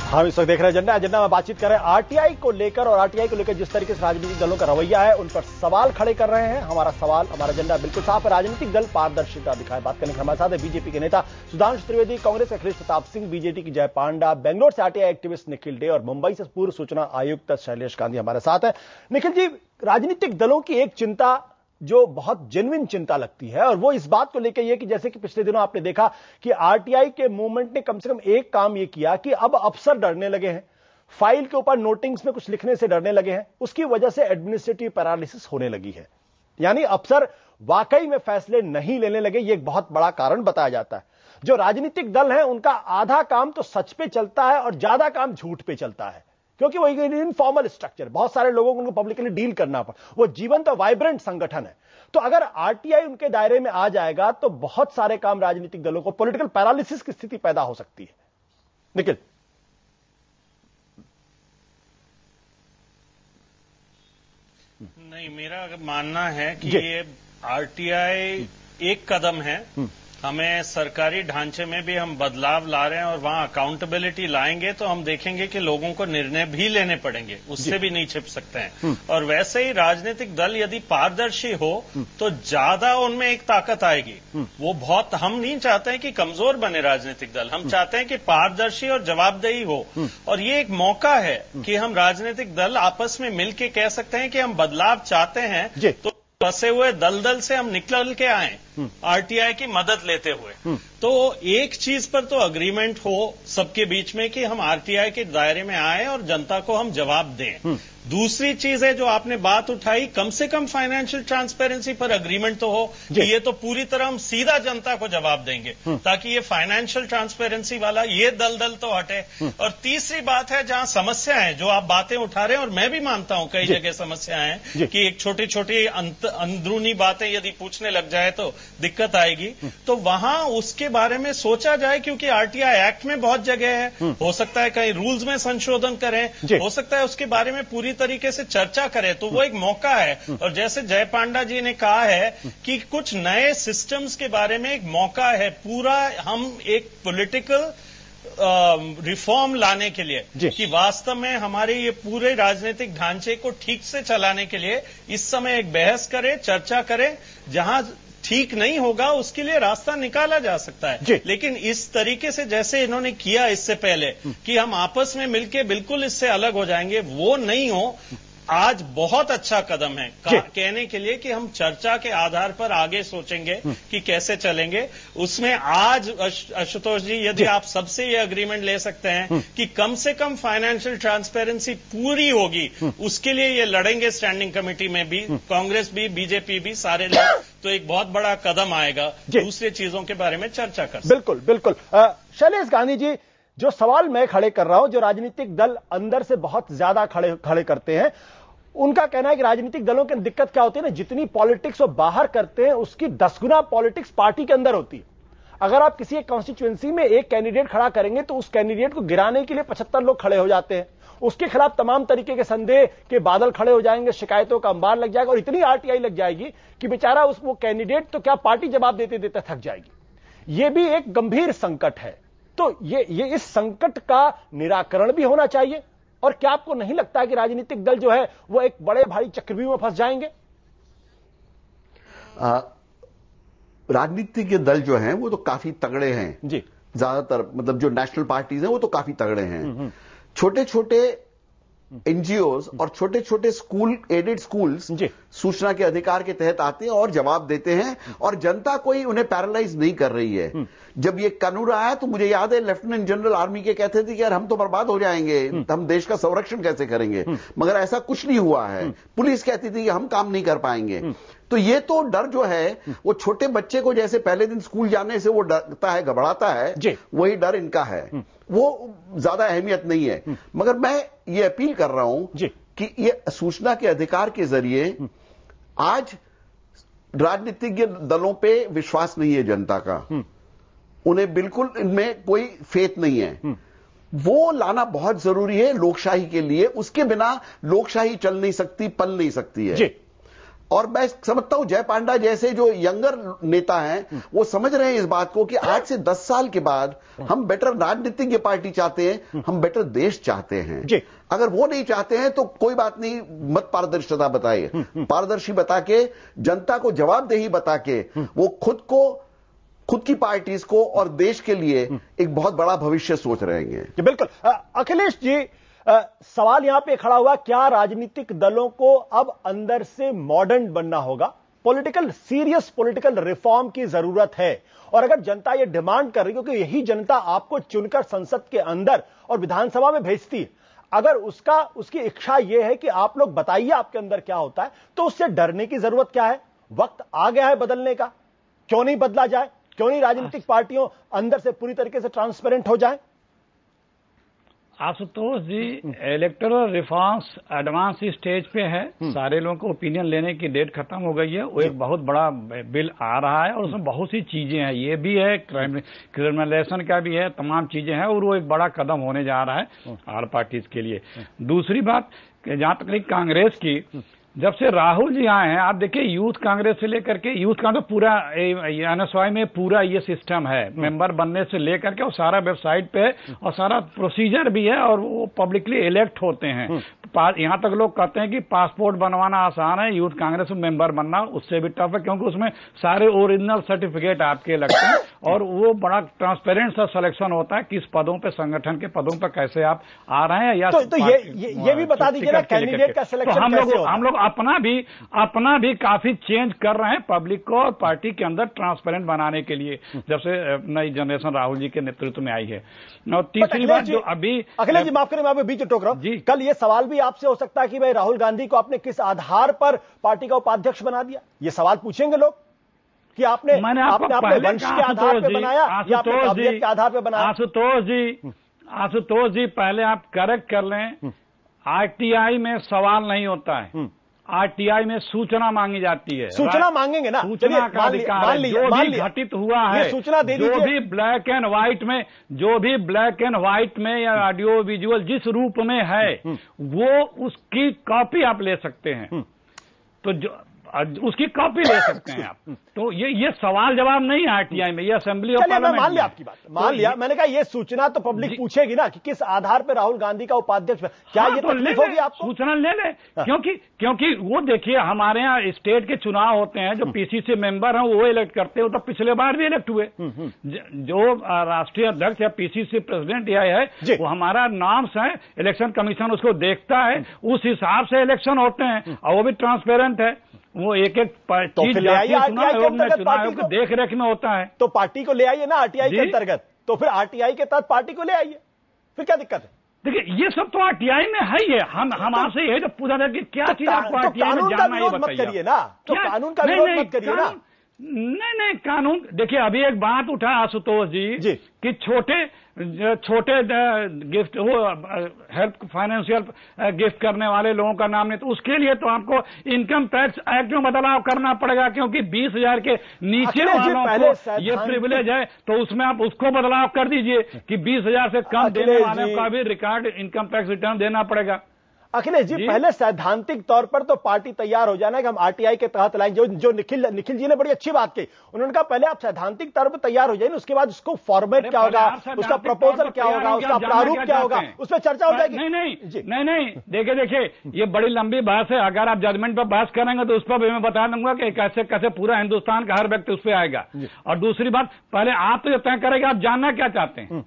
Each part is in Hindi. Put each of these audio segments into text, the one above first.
हम इस वक्त देख रहे हैं एजेंडा में बातचीत कर रहे हैं आरटीआई को लेकर, और आरटीआई को लेकर जिस तरीके से राजनीतिक दलों का रवैया है उन पर सवाल खड़े कर रहे हैं। हमारा एजेंडा बिल्कुल साफ है, राजनीतिक दल पारदर्शिता दिखाए। बात करने के हमारे साथ है बीजेपी के नेता सुधांशु त्रिवेदी, कांग्रेस के अखिलेश प्रताप सिंह, बीजेडी की जय पांडा, बेंगलोर से आरटीआई एक्टिविस्ट निखिल डे और मुंबई से पूर्व सूचना आयुक्त शैलेश गांधी हमारे साथ है। निखिल जी, राजनीतिक दलों की एक चिंता जो बहुत जेन्युइन चिंता लगती है, और वो इस बात को लेकर यह कि जैसे कि पिछले दिनों आपने देखा कि आरटीआई के मूवमेंट ने कम से कम एक काम यह किया कि अब अफसर डरने लगे हैं, फाइल के ऊपर नोटिंग्स में कुछ लिखने से डरने लगे हैं। उसकी वजह से एडमिनिस्ट्रेटिव पैरालिसिस होने लगी है, यानी अफसर वाकई में फैसले नहीं लेने लगे। यह एक बहुत बड़ा कारण बताया जाता है। जो राजनीतिक दल है उनका आधा काम तो सच पे चलता है और ज्यादा काम झूठ पे चलता है, क्योंकि वो इनफॉर्मल स्ट्रक्चर, बहुत सारे लोगों को उनको पब्लिकली डील करना पड़ा, वो जीवंत और वाइब्रेंट संगठन है। तो अगर आरटीआई उनके दायरे में आ जाएगा तो बहुत सारे काम राजनीतिक दलों को, पॉलिटिकल पैरालिसिस की स्थिति पैदा हो सकती है। निखिल, नहीं, मेरा मानना है कि ये आरटीआई एक कदम है। हमें सरकारी ढांचे में भी हम बदलाव ला रहे हैं और वहां अकाउंटेबिलिटी लाएंगे तो हम देखेंगे कि लोगों को निर्णय भी लेने पड़ेंगे, उससे भी नहीं छिप सकते हैं। और वैसे ही राजनीतिक दल यदि पारदर्शी हो तो ज्यादा उनमें एक ताकत आएगी। वो बहुत, हम नहीं चाहते हैं कि कमजोर बने राजनीतिक दल, हम चाहते हैं कि पारदर्शी और जवाबदेही हो। और ये एक मौका है कि हम राजनीतिक दल आपस में मिलकर कह सकते हैं कि हम बदलाव चाहते हैं, तो फंसे हुए दलदल से हम निकल के आए आरटीआई की मदद लेते हुए। तो एक चीज पर तो अग्रीमेंट हो सबके बीच में कि हम आरटीआई के दायरे में आए और जनता को हम जवाब दें। दूसरी चीज है जो आपने बात उठाई, कम से कम फाइनेंशियल ट्रांसपेरेंसी पर अग्रीमेंट तो हो कि ये तो पूरी तरह हम सीधा जनता को जवाब देंगे, ताकि ये फाइनेंशियल ट्रांसपेरेंसी वाला ये दलदल तो हटे। और तीसरी बात है जहां समस्या है, जो आप बातें उठा रहे हैं और मैं भी मानता हूं कई जगह समस्या है कि एक छोटी छोटी अंदरूनी बातें यदि पूछने लग जाए तो दिक्कत आएगी। तो वहां उसके बारे में सोचा जाए, क्योंकि आरटीआई एक्ट में बहुत जगह है, हो सकता है कहीं रूल्स में संशोधन करें, हो सकता है उसके बारे में पूरी तरीके से चर्चा करें, तो वो एक मौका है। और जैसे जय पांडा जी ने कहा है कि कुछ नए सिस्टम्स के बारे में एक मौका है, पूरा हम एक पॉलिटिकल रिफॉर्म लाने के लिए कि वास्तव में हमारे ये पूरे राजनीतिक ढांचे को ठीक से चलाने के लिए इस समय एक बहस करें, चर्चा करें, जहां ठीक नहीं होगा उसके लिए रास्ता निकाला जा सकता है। लेकिन इस तरीके से जैसे इन्होंने किया इससे पहले कि हम आपस में मिलकर बिल्कुल इससे अलग हो जाएंगे, वो नहीं हो। आज बहुत अच्छा कदम है कहने के लिए कि हम चर्चा के आधार पर आगे सोचेंगे कि कैसे चलेंगे। उसमें आज आशुतोष जी, यदि आप सबसे ये अग्रीमेंट ले सकते हैं कि कम से कम फाइनेंशियल ट्रांसपेरेंसी पूरी होगी, उसके लिए ये लड़ेंगे स्टैंडिंग कमेटी में भी, कांग्रेस भी, बीजेपी भी, सारे लोग, तो एक बहुत बड़ा कदम आएगा दूसरी चीजों के बारे में चर्चा कर। बिल्कुल बिल्कुल। शैलेश गांधी जी, जो सवाल मैं खड़े कर रहा हूं, जो राजनीतिक दल अंदर से बहुत ज्यादा खड़े करते हैं, उनका कहना है कि राजनीतिक दलों की दिक्कत क्या होती है ना, जितनी पॉलिटिक्स वो बाहर करते हैं उसकी 10 गुना पॉलिटिक्स पार्टी के अंदर होती है। अगर आप किसी एक कॉन्स्टिट्यूएंसी में एक कैंडिडेट खड़ा करेंगे तो उस कैंडिडेट को गिराने के लिए 75 लोग खड़े हो जाते हैं, उसके खिलाफ तमाम तरीके के संदेह के बादल खड़े हो जाएंगे, शिकायतों का अंबार लग जाएगा और इतनी आरटीआई लग जाएगी कि बेचारा वो कैंडिडेट तो क्या पार्टी जवाब देते देते थक जाएगी। यह भी एक गंभीर संकट है। तो ये इस संकट का निराकरण भी होना चाहिए। और क्या आपको नहीं लगता है कि राजनीतिक दल जो है वो एक बड़े भारी चक्रव्यूह में फंस जाएंगे? राजनीतिक दल जो हैं वो तो काफी तगड़े हैं जी, ज्यादातर, मतलब जो नेशनल पार्टीज हैं वो तो काफी तगड़े हैं। छोटे छोटे एनजीओज और छोटे छोटे स्कूल, एडेड स्कूल्स सूचना के अधिकार के तहत आते हैं और जवाब देते हैं, और जनता कोई उन्हें पैरालाइज नहीं कर रही है। जब ये कानून आया तो मुझे याद है लेफ्टिनेंट जनरल आर्मी के कहते थे कि यार हम तो बर्बाद हो जाएंगे, हम देश का संरक्षण कैसे करेंगे, मगर ऐसा कुछ नहीं हुआ है। पुलिस कहती थी कि हम काम नहीं कर पाएंगे। तो ये तो डर जो है वो छोटे बच्चे को जैसे पहले दिन स्कूल जाने से वो डरता है, घबराता है, वही डर इनका है, वो ज्यादा अहमियत नहीं है। मगर मैं ये अपील कर रहा हूं कि ये सूचना के अधिकार के जरिए आज राजनीतिक दलों पे विश्वास नहीं है जनता का, उन्हें बिल्कुल इनमें कोई फेथ नहीं है। वो लाना बहुत जरूरी है लोकशाही के लिए, उसके बिना लोकशाही चल नहीं सकती, पल नहीं सकती है। और मैं समझता हूं जय पांडा जैसे जो यंगर नेता हैं वो समझ रहे हैं इस बात को कि आज से 10 साल के बाद हम बेटर राजनीतिक पार्टी चाहते हैं, हम बेटर देश चाहते हैं। अगर वो नहीं चाहते हैं तो कोई बात नहीं, मत पारदर्शिता बताइए, पारदर्शी बता के, जनता को जवाबदेही बता के वो खुद की पार्टीज को और देश के लिए एक बहुत बड़ा भविष्य सोच रहे हैं। बिल्कुल। अखिलेश जी, सवाल यहां पे खड़ा हुआ, क्या राजनीतिक दलों को अब अंदर से मॉडर्न बनना होगा? सीरियस पॉलिटिकल रिफॉर्म की जरूरत है। और अगर जनता ये डिमांड कर रही है, क्योंकि यही जनता आपको चुनकर संसद के अंदर और विधानसभा में भेजती है, अगर उसकी इच्छा यह है कि आप लोग बताइए आपके अंदर क्या होता है, तो उससे डरने की जरूरत क्या है? वक्त आ गया है बदलने का, क्यों नहीं बदला जाए? क्यों नहीं राजनीतिक पार्टियों अंदर से पूरी तरीके से ट्रांसपेरेंट हो जाए? आशुतोष जी, इलेक्टोरल रिफॉर्म्स एडवांस स्टेज पे है, सारे लोगों को ओपिनियन लेने की डेट खत्म हो गई है। वो एक बहुत बड़ा बिल आ रहा है और उसमें बहुत सी चीजें हैं, ये भी है, क्रिमिनलाइजेशन का भी है, तमाम चीजें हैं, और वो एक बड़ा कदम होने जा रहा है ऑल पार्टीज के लिए। दूसरी बात, जहां तक कांग्रेस की, जब से राहुल जी आए हैं, आप देखिए यूथ कांग्रेस से लेकर के, यूथ कांग्रेस पूरा एनएसवाई में पूरा ये सिस्टम है, मेंबर बनने से लेकर के, और सारा वेबसाइट पे है और सारा प्रोसीजर भी है, और वो पब्लिकली इलेक्ट होते हैं। यहां तक लोग कहते हैं कि पासपोर्ट बनवाना आसान है, यूथ कांग्रेस में मेंबर बनना उससे भी टफ है, क्योंकि उसमें सारे ओरिजिनल सर्टिफिकेट आपके लगते हैं और वो बड़ा ट्रांसपेरेंट सा सिलेक्शन होता है, किस पदों पे, संगठन के पदों पर कैसे आप आ रहे हैं। या तो ये भी बता दीजिए ना, कैंडिडेट का सिलेक्शन हम लोग अपना भी काफी चेंज कर रहे हैं पब्लिक को और पार्टी के अंदर ट्रांसपेरेंट बनाने के लिए, जब से नई जनरेशन राहुल जी के नेतृत्व में आई है। और तीसरी बात जो अभी, अखिलेश जी माफ करें, मैं बीच टोक रहा हूं, कल ये सवाल भी आपसे हो सकता है कि भाई राहुल गांधी को आपने किस आधार पर पार्टी का उपाध्यक्ष बना दिया? ये सवाल पूछेंगे लोग कि आपने अपने वंश के आधार पर बनाया या अपने काबिलियत के आधार पर बनाया? आशुतोष जी, पहले आप करेक्ट कर लें, आरटीआई में सवाल नहीं होता है, आरटीआई में सूचना मांगी जाती है। सूचना मांगेंगे ना, सूचना का अधिकार है, जो भी घटित हुआ है, सूचना दे दीजिए। जो भी ब्लैक एंड व्हाइट में या ऑडियो विजुअल जिस रूप में है, वो उसकी कॉपी आप ले सकते हैं, तो उसकी कॉपी ले सकते हैं आप। तो ये सवाल जवाब नहीं है आरटीआई में, ये असेंबली ऑफ पार्लियामेंट। मान लिया आपकी बात, मान लिया, मैंने कहा ये सूचना तो पब्लिक पूछेगी ना कि किस आधार पर राहुल गांधी का उपाध्यक्ष, क्या ये तकलीफ होगी आपको? सूचना ले ले, क्योंकि वो देखिए, हमारे यहाँ स्टेट के चुनाव होते हैं, जो पीसीसी मेंबर हैं वो इलेक्ट करते हैं, तो पिछले बार भी इलेक्ट हुए। जो राष्ट्रीय अध्यक्ष या पीसीसी प्रेसिडेंट या है, वो हमारा नॉर्म्स है, इलेक्शन कमीशन उसको देखता है, उस हिसाब से इलेक्शन होते हैं, और वो भी ट्रांसपेरेंट है। वो एक चीज चुनाव की देख रेख में होता है। तो पार्टी को ले आइए ना आरटीआई के अंतर्गत, तो फिर आरटीआई के तहत पार्टी को ले आइए, फिर क्या दिक्कत है? देखिए, ये सब तो आरटीआई में है ही है। हम आपसे यही तो पूछा था कि क्या चीज आपको आरटीआई में जानना, ये बताइए ना। तो कानून का विरोध मत करिए ना। नहीं, कानून देखिए, अभी एक बात उठा आशुतोष जी कि छोटे गिफ्ट, वो हेल्प, फाइनेंशियल गिफ्ट करने वाले लोगों का नाम नहीं, तो उसके लिए तो आपको इनकम टैक्स एक्ट में बदलाव करना पड़ेगा, क्योंकि 20,000 के नीचे वालों को ये प्रिविलेज है, तो उसमें आप उसको बदलाव कर दीजिए कि 20,000 से कम देने वालों का भी रिकॉर्ड इनकम टैक्स रिटर्न देना पड़ेगा। अखिलेश जी, पहले सैद्धांतिक तौर पर तो पार्टी तैयार हो जाना है कि हम आरटीआई के तहत लाएंगे। जो निखिल जी ने बड़ी अच्छी बात कही, उन्होंने कहा पहले आप सैद्धांतिक तौर पर तैयार हो जाइए, उसके बाद उसको फॉर्मेट क्या होगा, उसका प्रपोजल क्या होगा, उसका प्रारूप क्या होगा, उस पर चर्चा हो जाएगी। नहीं, देखिए, ये बड़ी लंबी बहस है। अगर आप जजमेंट पर बहस करेंगे तो उस पर भी मैं बता दूंगा कि कैसे पूरा हिंदुस्तान का हर व्यक्ति उस पर आएगा। और दूसरी बात, पहले आप तो ये तय करेंगे आप जानना क्या चाहते हैं।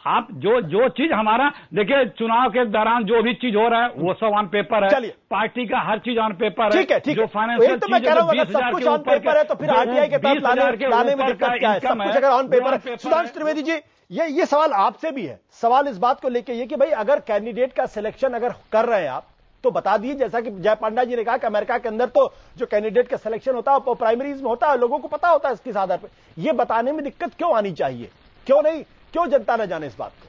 आप जो चीज हमारा, देखिए, चुनाव के दौरान जो भी चीज हो रहा है वो सब ऑन पेपर है, पार्टी का हर चीज ऑन पेपर है। ठीक है, जो फाइनेंशियल तो मैं कह रहा हूं, सब कुछ ऑन पेपर है, तो फिर आरटीआई के तहत लाने में दिक्कत क्या है? सब कुछ अगर ऑन पेपर है। सुधांशु त्रिवेदी जी, ये सवाल आपसे भी है। सवाल इस बात को लेके ये कि भाई अगर कैंडिडेट का सिलेक्शन अगर कर रहे हैं आप, तो बता दीजिए, जैसा कि जय पांडा जी ने कहा कि अमेरिका के अंदर तो जो कैंडिडेट का सिलेक्शन होता है वो प्राइमरीज में होता है, लोगों को पता होता है इसके आधार पर। ये बताने में दिक्कत क्यों आनी चाहिए? क्यों जनता न जाने इस बात को?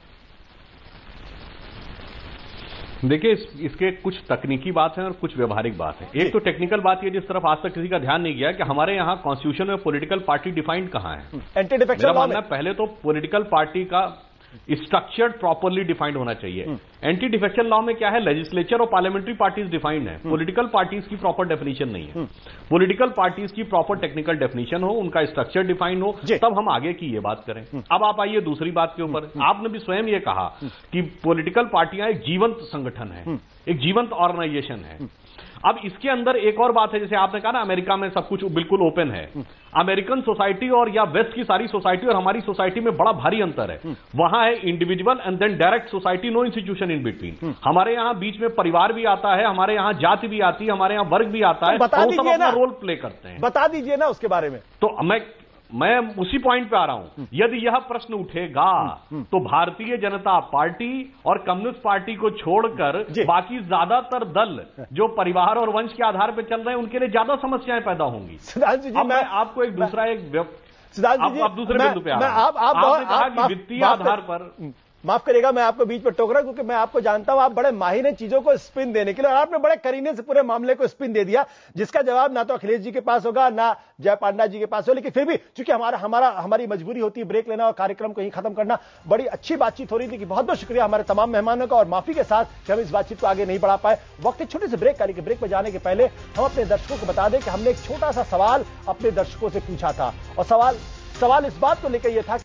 देखिए, इसके कुछ तकनीकी बात है और कुछ व्यवहारिक बात है। एक तो टेक्निकल बात है, जिस तरफ आज तक किसी का ध्यान नहीं गया, कि हमारे यहाँ कॉन्स्टिट्यूशन में पॉलिटिकल पार्टी डिफाइंड कहां है। एंटी डिफेक्शन मेरा मानना है, पहले तो पॉलिटिकल पार्टी का स्ट्रक्चर्ड प्रॉपरली डिफाइंड होना चाहिए। एंटी डिफेक्शन लॉ में क्या है, लेजिस्लेचर और पार्लियामेंट्री पार्टीज डिफाइंड है, पॉलिटिकल पार्टीज की प्रॉपर डेफिनेशन नहीं है। पॉलिटिकल पार्टीज की प्रॉपर टेक्निकल डेफिनेशन हो, उनका स्ट्रक्चर डिफाइंड हो, तब हम आगे की ये बात करें। अब आप आइए दूसरी बात के ऊपर। आपने भी स्वयं ये कहा कि पॉलिटिकल पार्टियां एक जीवंत संगठन है, एक जीवंत ऑर्गेनाइजेशन है। अब इसके अंदर एक और बात है, जैसे आपने कहा ना अमेरिका में सब कुछ बिल्कुल ओपन है। अमेरिकन सोसाइटी और या वेस्ट की सारी सोसाइटी और हमारी सोसाइटी में बड़ा भारी अंतर है। वहां है individual and then direct society, no institution in between. हमारे यहां बीच में परिवार भी आता है, हमारे यहां जाति भी आती है, हमारे यहां वर्ग भी आता है, बता सब अपना रोल प्ले करते हैं। बता दीजिए ना उसके बारे में। तो मैं उसी पॉइंट पे आ रहा हूं। यदि यह प्रश्न उठेगा तो भारतीय जनता पार्टी और कम्युनिस्ट पार्टी को छोड़कर बाकी ज्यादातर दल जो परिवार और वंश के आधार पर चल रहे हैं उनके लिए ज्यादा समस्याएं पैदा होंगी। अब मैं आपको एक दूसरा आप दूसरे बिंदु पे आ रहे हैं। आपने कहा कि वित्तीय आधार पर, माफ करिएगा मैं आपको बीच में टोक रहा हूं क्योंकि मैं आपको जानता हूं, आप बड़े माहिर हैं चीजों को स्पिन देने के लिए, और आपने बड़े करीने से पूरे मामले को स्पिन दे दिया जिसका जवाब ना तो अखिलेश जी के पास होगा ना जय पांडा जी के पास हो। लेकिन फिर भी चूंकि हमारी मजबूरी होती है ब्रेक लेना और कार्यक्रम को यहीं खत्म करना। बड़ी अच्छी बातचीत हो रही थी कि बहुत बहुत शुक्रिया हमारे तमाम मेहमानों का, और माफी के साथ कि हम इस बातचीत को आगे नहीं बढ़ा पाए। वक्त एक छोटे से ब्रेक का, लेकिन ब्रेक पर जाने के पहले हम अपने दर्शकों को बता दें कि हमने एक छोटा सा सवाल अपने दर्शकों से पूछा था, और सवाल इस बात को लेकर यह था